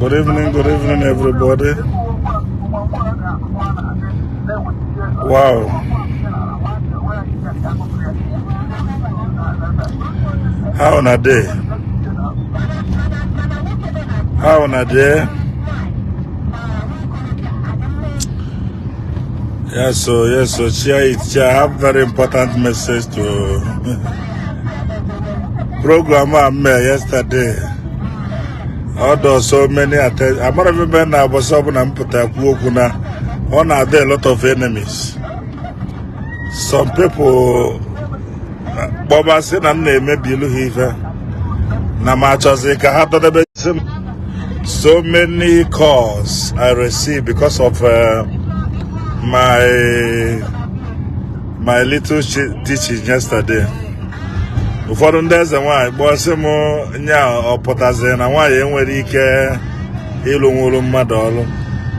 Good evening, everybody. Wow. How on a day? How on a day? Yes, so share it. I have very important message to program I made yesterday. Although so many attempts, I'm not even I was up and put a kuna on a lot of enemies. Some people Boba said and maybe Luhiva Namachazeka had so many calls I received because of my little teaching yesterday. Ụfọdụ ndị eze nwanyị gbọsị m nya ọpụtazi na nwanyị enwere ike ịlụ nwụrụ mmadụ ọlụ.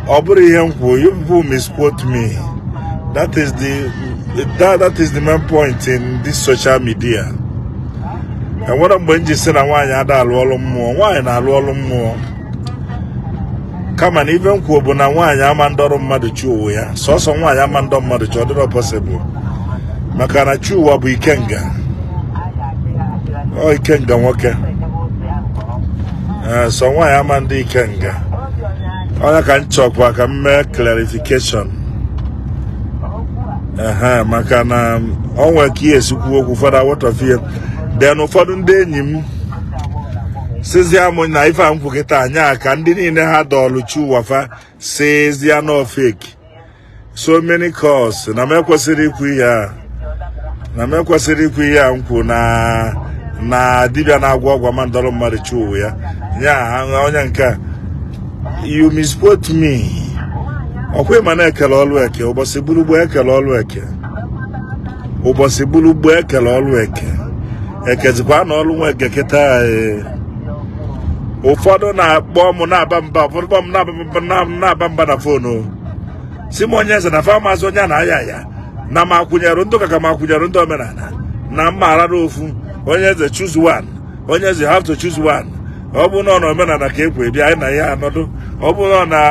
Ọ bụrụ ihe m kwuo, you people misquote me. That is the main point in this social media. Enwere mgbe m ji sị na nwanyị ada alụ ọlụ mmụọ, nwanyị na-alụ ọlụ mmụọ. Kama na ife m kwuo bụ na nwanyị ama ndọrọ mmadụ chi ụwa ya. Sọsọ nwanyị ama ndọ mmadụ chi ọ dịrọ possible. Maka na chi ụwa bụ ikenga. Oh, ikenga nwoke. So why am I the ikenga? I can talk back and make clarification. Makana onwe kiesi kuoku fada what of here. Then ufọdụ ndị enyi m sizi amụ na ife amkwuketa anya ka ndị niile ha dọọlụ chi wafa says they are no fake. So many calls. Na me kwesịrị ikwu ya. Na me kwesịrị ikwu ya nkwu na dibia na agwa ọgwa mandọrọ mmadụ chuo ya nya onye nke you misquote me ọkwa ma na-ekele ọlụ eke ụbọchị bulugbo ekele ọlụ eke ụbọchị bulugbo ekele ọlụ eke ekezikwa na ọlụ nwa eke kịta ụfọdụ na-akpọ m na-aba mba ụfọdụ kpọ m na-aba mba na fonu si m onye eze na famazị onye na-aya ya na m akwụnyere ndụ ka m akwụnyere ndị omenala na mma arara ofu Onye Eze choose one. Onye Eze have to choose one. Ọ bụ na Omenala ka ekwe bịa na ya anọdụ. Ọ bụ na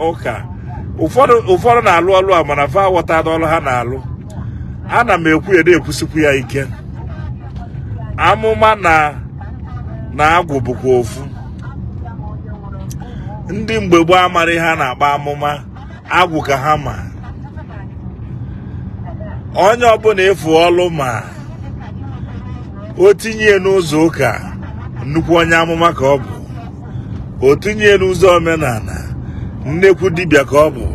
ụka. Ụfọdụ na-alụ ọlụ a mana fa wọta ọlụ ha na-alụ. Ana m ekwu ede ekwusikwu ya ike. Amụma na agwụ bụkwa ofu. Ndị mgbe gboo amara ha na-agba amụma, agwụ ka ha ma. Onye ọbụla efu ọlụ ma o tinye n'ụzọ ụka nnukwu onye amụma ka ọ bụ o tinye n'ụzọ omenala nnekwu dibịa ka ọ bụ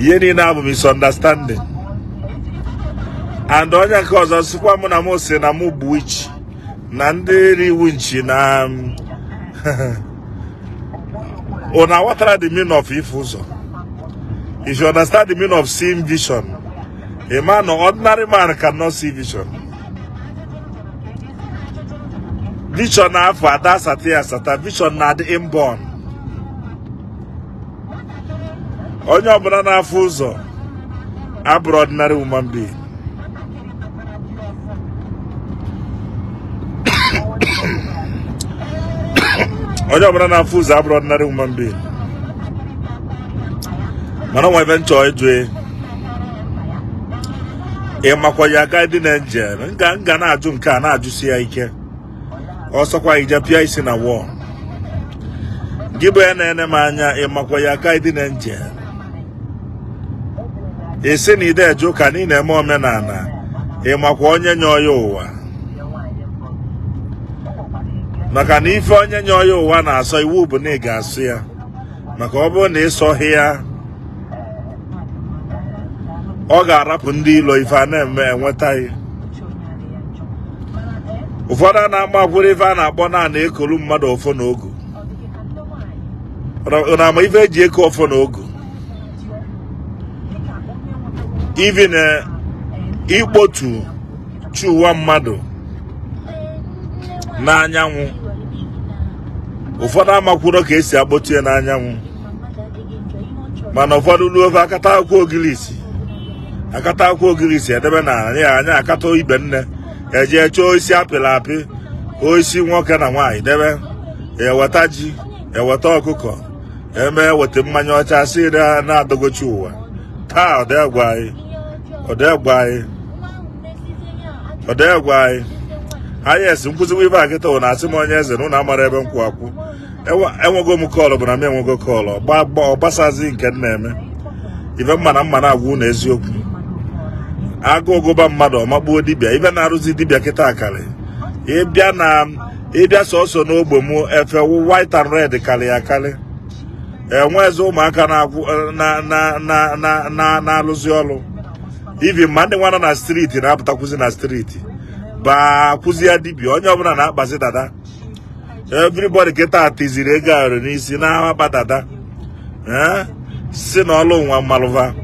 ihe niile abụ misunderstanding and onye nke ọzọ sikwa mụ na mụ si na mụ bụ ichi na ndị riwu nchi na una watara the meaning of ife ụzọ. If you understand the meaning of seeing vision, a man, or ordinary man, cannot see vision. Vision na for that's Attire, vision na the inborn. Onye ọbụla na-afụ ụzọ abụrụ ordinary woman being. Onye ọbụla na-afụ ụzọ abụrụ ordinary woman being. Mana nwa ebe nchọ ejue ịmakwa ya guiding angel nga na-ajụ nke a na-ajụsi ya ike ọsọkwa ije pịa isi na wall gị bụ ya na-ene m anya ịmakwa ya guiding angel esi na ide eje ụka na ị na-eme omenala ịmakwa onye nye ya ụwa maka na ife onye nye ya ụwa na-asọ iwu bụ na ị ga-asụ ya maka ọ bụrụ na ịsọghị ya ọ ga-arapụ ndị ilo ife a na-eme enwetaghị ụfọdụ a na-agbakwuru ife a na-akpọ na ekolu mmadụ ofo na ogu na ama ife eji eke ofo na ogu even ikpotu chuwa mmadụ n'anyanwụ ụfọdụ amakwuro ka esi akpotu ya n'anyanwụ mana ụfọdụ ruo ofe akata akwụkwọ ogirisi edebe na anya akata ibe nne eje chọọ isi apịla apị oisi nwoke na nwaanyị debe eweta ji eweta ọkụkọ eme eweta mmanya ọcha si na-adọgochi ụwa taa ọdegwa anyị ayes nkwụziwa ibe akịta ụna asị m onye eze na ụna amara ebe nkwụ akwụ enwego m kọọlụ bụ na m enwego kọọlụ ọ gbasazi nke m na-eme ibe mma na agwụ na eziokwu agụ ụgụba mmadụ ọmakpuo dibịa ibe na-arụzi dibịa kịta akarị ịbịa sọsọ n'ogbe m efe white and red karị akarị enwezi ụmụaka na-alụzi ọrụ ivi ma ndị nwana na striti na-apụtakwuzi na striti ba kwụzi ya dibịa onye ọbụla na-akpazi dada everybody kịta tiziri ego ahụrụ n'isi na-akpa dada si na ọlụ nwa mmalụva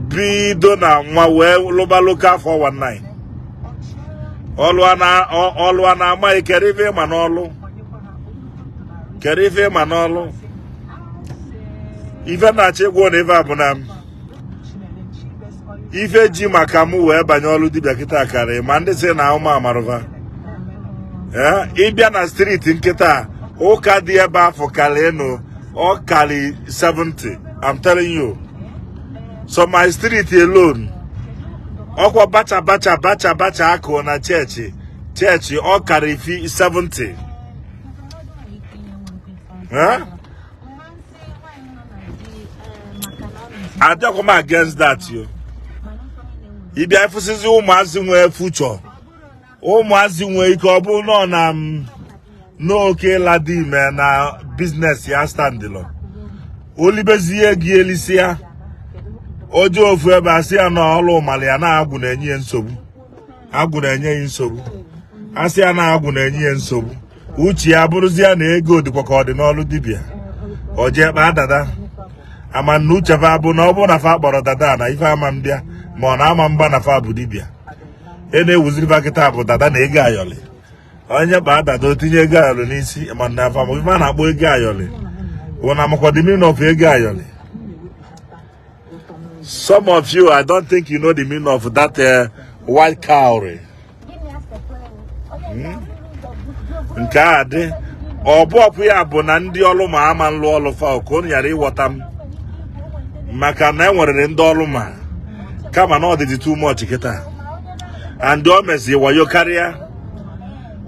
bido na nwa wee lụba local 419 ọlụ a na-amaghị kere ife ịma n'ọlụ ife na-achọ ịgwọ na ife a bụ na ife ji maka mụ wee banye ọlụ dibịa kịta karị ma ndị si na ụmụ amarụva ịbịa na striti nkịta ụka dị ebe afọ karị ọ karị 70. I'm telling you. So my street alone ọkwa bacha akụ na chechi ọ karị 70. Adịkwa m against that yo. Ịbịa ịfụsịzi ụmụazị nwee future, ụmụazị nwee ike ọ bụ nọ na n'oke ladi ime na business ya standịlọ olibezie gị elisia oje ofu ebe asị ya na ọlụ mali ya na-agwụ na-enye ya nsogbu asị ya na-agwụ na-enye ya nsogbu uche ya bụrụzie na ego dịkwa ka ọ dị n'ọlụ dibịa o jee kpaa dada ama na uche fa bụ na ọ bụ na fa kpọrọ dada na ife ama mbịa ma ọ na-ama mgba na fa bụ dibịa na-ewuziri fa kịta bụ dada na ego ayọlị onye kpaa dada o tinye ego ayọlị n'isi ma na afa ma ife a na-akpọ ego ayọlị bụ na amakwa the meaning of ego ayọlị. Some of you, I don't think you know the meaning of that white cowrie. Nke a dị ọbụọpụ ya bụ na ndị ọlụ ma ama nlụ ọlụ fa ka ọ nyara ịghọta m maka na enwerere ndị ọlụ ma kama na ọ dịdị too much kịta and o mezi wayo karịa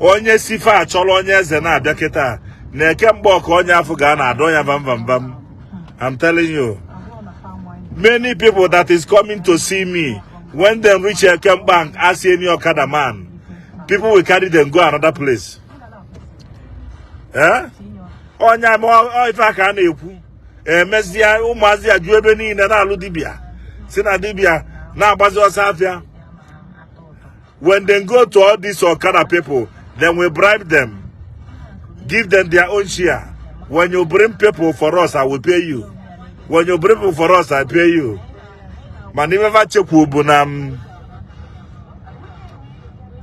onye si fa achọrọ onye eze na-abịa kịta na eke mgbe ọka onye afọ ga na-adọ ya vam. I'm telling you, many people that is coming to see me, when they reach a camp bank, ask any Okada man, people will carry them go another place. Onya mo ifa ka na-ekwu emezia ụmụazị ajụ ebe niile na-alụ dibịa si na dibịa na-agbazi ọsọ afịa. When they go to all these Okada people, then we bribe them, give them their own share. When you bring people for us, I will pay you. When you bring people for us, I pay you. Man, if I check ubunam,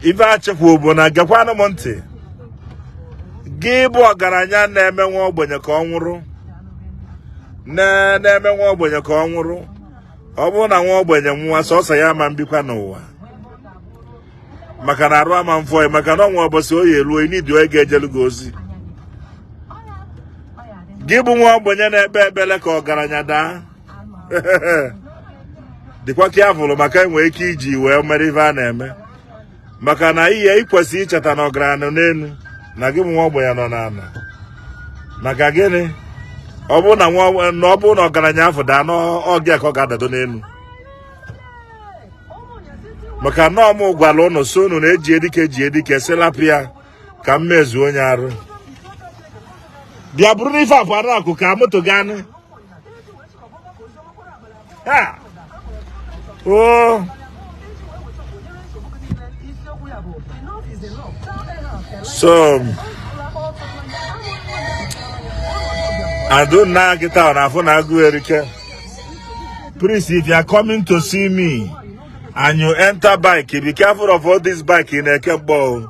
if I check ubuna, Gapano Monte. Gibo Garanya neme wobanya konguru. Neme wobanya konguru. Obuna wobanya muasosa yaman bikanoa. Makanarwa manfoy, makanon waboso yelu, need to get jelugosi. Gibu nwa bonye na ebe ebele ka ọgaranya daa dịkwa careful maka enwe ike iji wee mere ife a na-eme maka na ihe ikwesị icheta na ọgaranya n'elu na gị nwa ogbenye nọ n'ala maka gịnị ọ bụ na ọgaranya afọ daa n'ọgịa ka ọ ga-adado n'elu maka na ọmụ gwara ụnụ so unu na-eji edike selapịa ka mmezu onye arụ bịa bụrụ n'ife akwara akụ ka moto gani so I don't now get out na phone agụ erike. Please, if you are coming to see me and you enter bike, be careful of all this bike in a kembo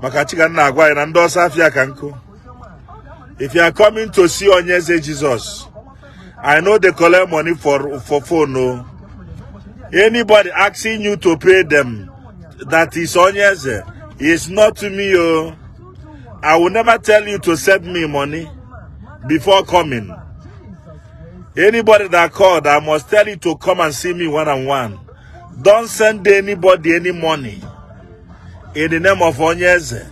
maka chika na agwa na ndo safia kanko. If you are coming to see Onye Eze Jesus, I know they collect money for phone. No. Anybody asking you to pay them, that is Onye Eze. It's not to me. I will never tell you to send me money before coming. Anybody that called, I must tell you to come and see me one-on-one. Don't send anybody any money in the name of Onye Eze.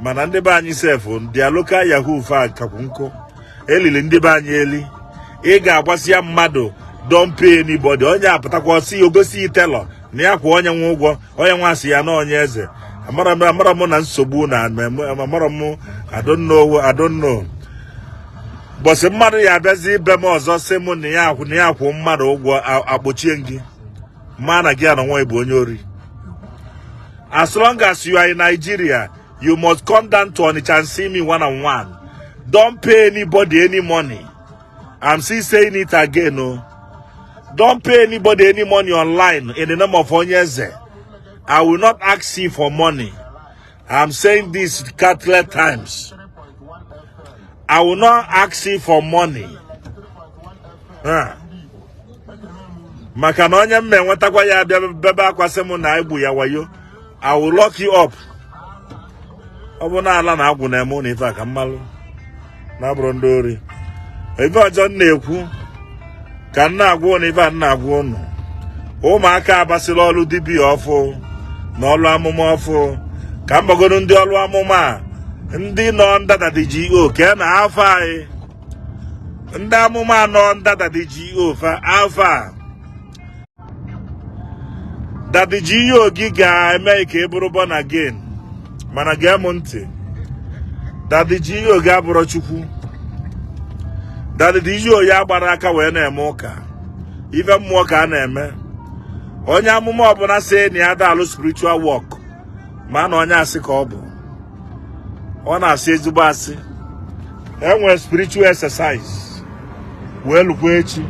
Manande ba anyi sefo, their local Yahoo fa kakunko. Eli ndi ba anyi eli. Ega agbasi mmado, don't pay anybody. Onye apatakwa si ogosi itelo. Ni akwa onye nwe ụgwọ, onye nwa si ya na Onye Eze. Amara mo na nsogbu na amara mo, I don't know. But se mmadụ ya abịazi ibe m ọzọ sị mụ na ya akwụ mmadụ ụgwọ akpochie gị. Mana gị anọ nwa bụ onye ori. As long as you are in Nigeria, you must come down to Onitsha and see me one-on-one. Don't pay anybody any money. I'm still saying it again, no. Don't pay anybody any money online in the name of Onye Eze. I will not ask you for money. I'm saying this countless times. I will not ask you for money. Maka na onye mme nwetakwa ya bịa bebe akwasị m na egbu ya wayo. I will lock you up. Ọ bụ na ala na agwụ na eme na ife aka mmalụ na bụrụ ndị ori. Ife ọjọọ na-ekwu ka nna agwụ na ife nna agwụ unu. Ụmụaka abasịla ọlụ dibịa ọfụ na ọlụ amụma ọfụ. Ka mgbagodo ndị ọlụ amụma ndị nọ ndada dị GO ka na afọ anyị. Ndị amụma nọ ndada dị GO fa afọ. Daddy GO gị ga-eme ka ị bụrụ born again. Mana gee m ntị. Daddy GO gị abụrụ Chukwu. Daddy GO ya gbara aka wee na-eme ụka. Ife mmụọ ka a na-eme. Onye amụma ọbụla sị na ya dalụ spiritual work. Ma na onye asị ka ọ bụ. Ọ na-asị ezigbo asị. Enwere spiritual exercise. Wee lukwa echi.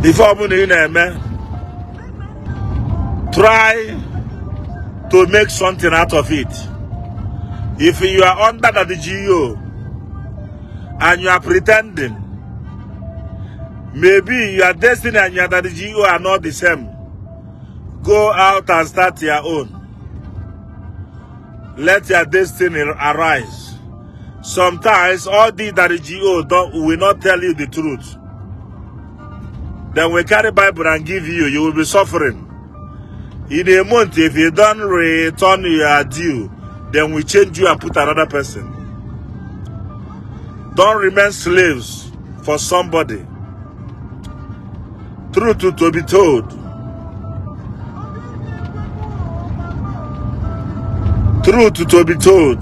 Ife ọbụla ị na-eme. Try to make something out of it. If you are under the GO and you are pretending, maybe your destiny and your the GO are not the same. Go out and start your own. Let your destiny arise. Sometimes all the GO will not tell you the truth. Then we carry Bible and give you, you will be suffering. In a month, if you don't return your due, then we change you and put another person. Don't remain slaves for somebody. Truth to be told. Truth to be told.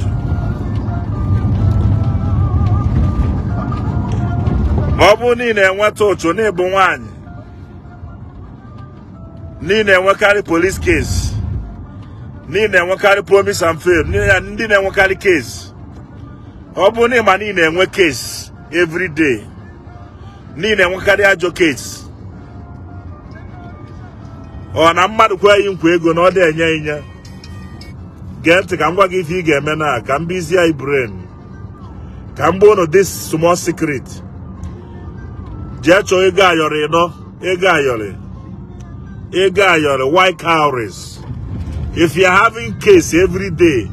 Ọ bụ na ị na-enweta ụchụ na ịbụ nwaanyị. Ni na-enwekarị police case. Ni na-enwekarị promise and fail. Ndị na-enwekarị case. Ọ bụ na ịma ni na-enwe case every day. Ni na-enwekarị ajọ case. Ọ na mmadụ kwa yi nkwa ego na ọ dị enye inye. Gee ntị ka m gwa gị ife ị ga-eme na ka m bizie i brain. Ka m gbuo this small secret. Jee chọọ ego ayọrọ ịnọ. Ego ayọrọ. White cowries. If you are having case every day,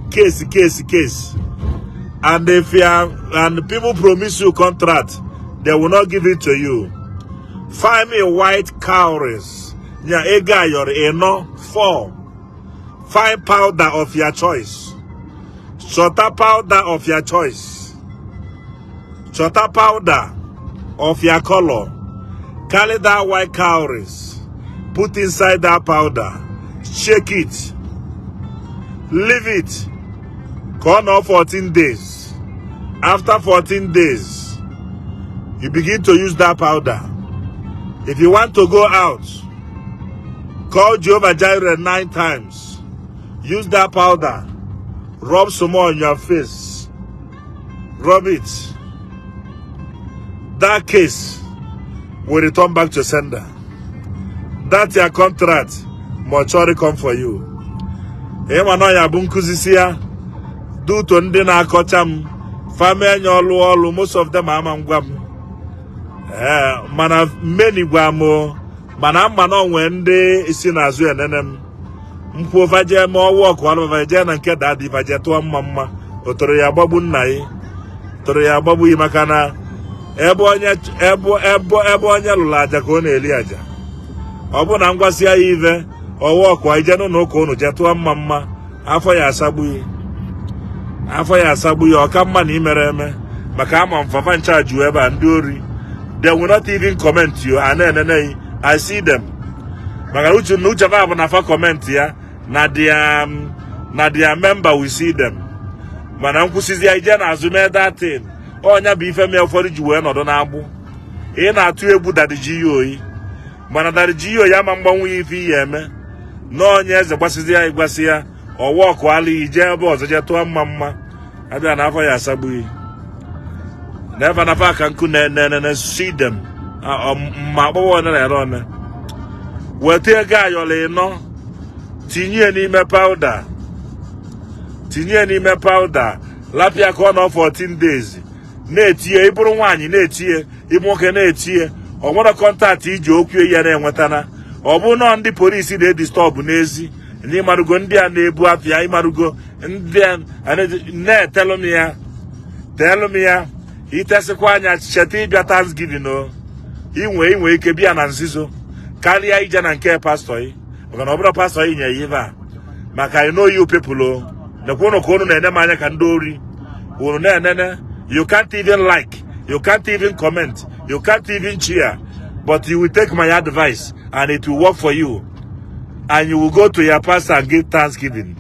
case, and if you are, and people promise you contract, they will not give it to you. Find me white cowries. Yeah, eno 4. Find powder of your choice. Shorter powder of your choice. Shorter powder of your color. Carry that white cowries. Put inside that powder. Shake it. Leave it. Gone on 14 days. After 14 days, you begin to use that powder. If you want to go out, call Jehovah Jireh 9 times. Use that powder. Rub some more on your face. Rub it. That case will return back to sender. That's your contract. Mortuary come for you. Emanoya bunkuzisia. Do to ndị na-akọcha m. Family ọlụ most of them ama ngwa m. Mana many gwa m. Mana mma na onwe ndị isi n'azụ enene m. mkwu vaje ma ọwụ ọkụ alụ vaje na nke dadị vaje tụọ mma o toro ya gbagbu nna yi toro ya gbagbu yi maka na ebe onye lụrụ aja ka ọ na-eli aja ọ bụ na ngwasị ya ive ọwụ ọkụ ije n'ụlọ ụka unu je tụọ mma afọ ya asagbu ya ọka mma na imere eme maka ama mfafa ncha juu ebe a ndị ori they will not even comment you and then I see them maka uche va bụ na fa comment ya na dia member we see them mana nkwụsịzi ya ije na azụme datin ọnya bụ ife mee ụfọdụ ji wee nọdụ na-agbụ ị na-atụ egwu dadi ji ya oyi mana dadi ji ya oyi ama mgbanwe ife ihe eme na Onye Eze gbasizi ya ịgbasi ya ọwa ọkụ alịghị jee ebe ọzọ jee tụọ mma abịa na afọ ya asagbughị never na fa ka nkụ na see them ma akpọwa one na ere one weta ego ayọla ịnọ tinye n'ime powder lapịa ka ọ nọ 14 days na-etinye ịbụrụ nwaanyị na-etinye ịbụ nwoke na-etinye ọ nwere kọntaktị iji okwu ya na-enwetana ọ bụ nọ ndị polisi na-edistọbụ n'ezi na ịmarụgo ndị a na-ebu afịa ịmarụgo ndị a na-etelụ m ya itesikwa anya cheta ịbịa Thanksgiving o inwe ike bịa na nzizo karịa ije na nke pastọ yi maka na ọ bụrụ pastọ yi nye ya ive a maka I know you people o nekwa ụnụ ka ụnụ na-ene m anya ka ndị ori ụnụ na-enene you can't even like you can't even comment you can't even cheer but you will take my advice and it will work for you and you will go to your pastor and give Thanksgiving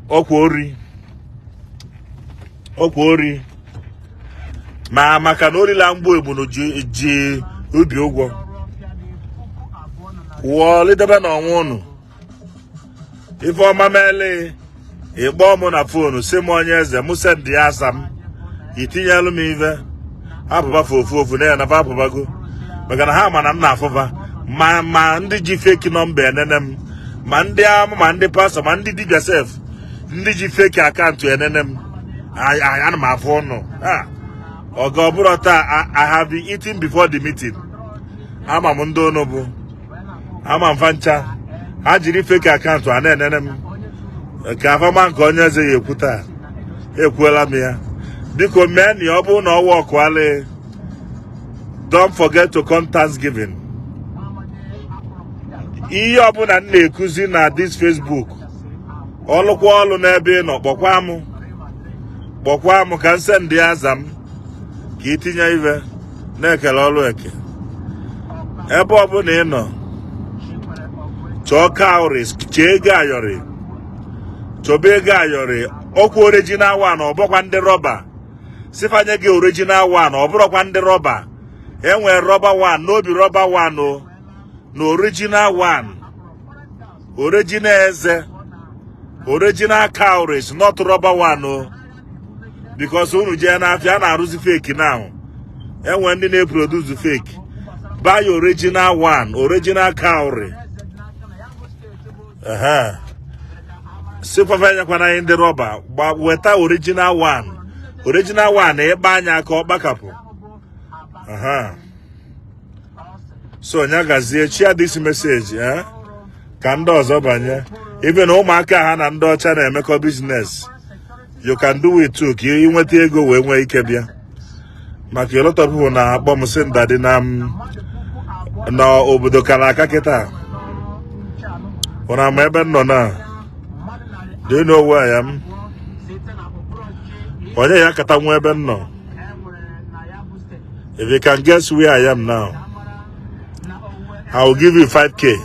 okwu ori ma maka na orila mgbu egbunu ji ubi ụgwọ wụọlidebe na ọnwa ụnụ ife ọma mele ịkpọ mụ na fonu si m Onye Eze mụ sendị ya asa m itinyelu m ive apụba ofu na ya nafa apụbago maka na ha ma na m na-afụba ma ndị ji feki nọmba enene m ma ndị amụ ma ndị pastọ ma ndị dibịa sef ndị ji feki akaụntụ enene m ana m afụ ụnụ oga ọbụrụ taa I have been eating before the meeting ama m ndị ụnụ bụ ama mfa ncha ha jiri feki akaụntụ a na-enene m ka afama nke Onye Eze ya ekwu taa ekwuola m ya biko mee na ọ bụrụ na ọwa ọkụalị don't forget to come Thanksgiving ihe ọbụla m na-ekuzi na this Facebook ọlụkwa ọlụ n'ebe ị nọ kpọkwa m ka nse ndị aza m ka itinye ive na-ekele ọlụ eke ebe ọbụla ị nọ chọọ cowries chee ego ayọrị chọba ego ayọrị okwu original one ọbụkwa ndị rọba sifanye gị original one ọbụrụkwa ndị rọba enwere rọba one n'obi rọba one o na original one original eze original cowries not rọba one o because unu jee n'afịa a na-arụzi fake now enwe ndị na-eproduce fake buy original one original cowrie sikwafanyekwana anyị ndị rọba weta original one ịkpa anya aka ọ kpakapụ so nya gazie chia this message ka ndị ọzọ banye even na ụmụaka ha na ndị ọcha na-emekọ business you can do it too ka ị nweta ego wee nwee ike bịa maka a lot of people na-akpọ m sị ndadị na obodo kara aka kịta ụna ama ebe nọ na do you know where I am? Onye ya kata nwa ebe nọ. If you can guess where I am now, I will give you 5K.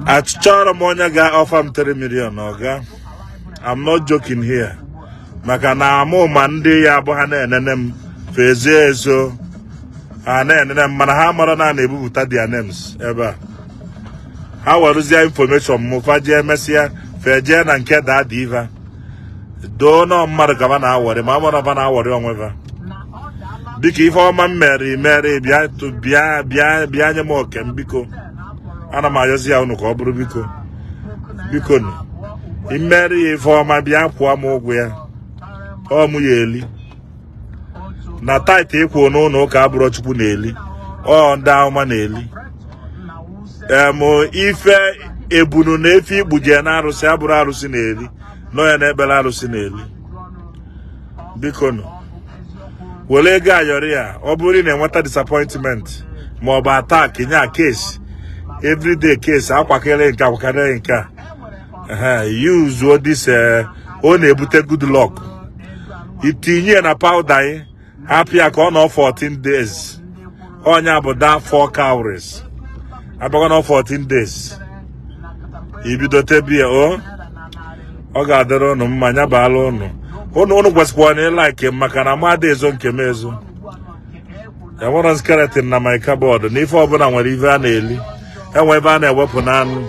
Achọrọ m onye ga-offer m 3 million, oga. I'm not joking here. Maka na amụ ma ndị ya abụ ha na-enene m fezie ezo. Ha na-enene m mana ha mara na na-ebupụta their names ebe a. Ha warụzie information m faje emesịa feje na nke daa diva. Doo na mmadụ ka ba na-awọrị ma amụrụ ba na-awọrị onweva. Biko ife ọma m mere bịa nye m oke m biko. Ana m ayọzi ya unu ka ọ bụrụ biko nụ imeri ya ife ọma bịa kwụọ m ụgwọ ya ọ mụ ya eli na tight ekwu n'ụlọ ụka abụrụ Chukwu na-eli ọ ndị ahụma na-eli ife ebunu na efe igbuje na arụsị abụrụ arụsị na-eli nọ ya na ekpere arụsị na-eli biko nụ were ego ayọrọ ya ọ bụrụ na enweta disappointment ma ọ bụ attack nya case everyday case akwakere nke akwakere nke use this ọ na-ebute good luck itinye na powder apịa ka ọ nọ 14 days onye bụ da 4 calories abịakwa nọ 14 days ibido tebie ọ ga-adịrị ụnụ mma nya baala ụnụ kwesịkwa na ịlaike maka na mmadụ ezo nke m ezo enwere skeleton na my cupboard na ife ọbụla nwere ife a na-eli enwe ebe a na-ewepụ n'anụ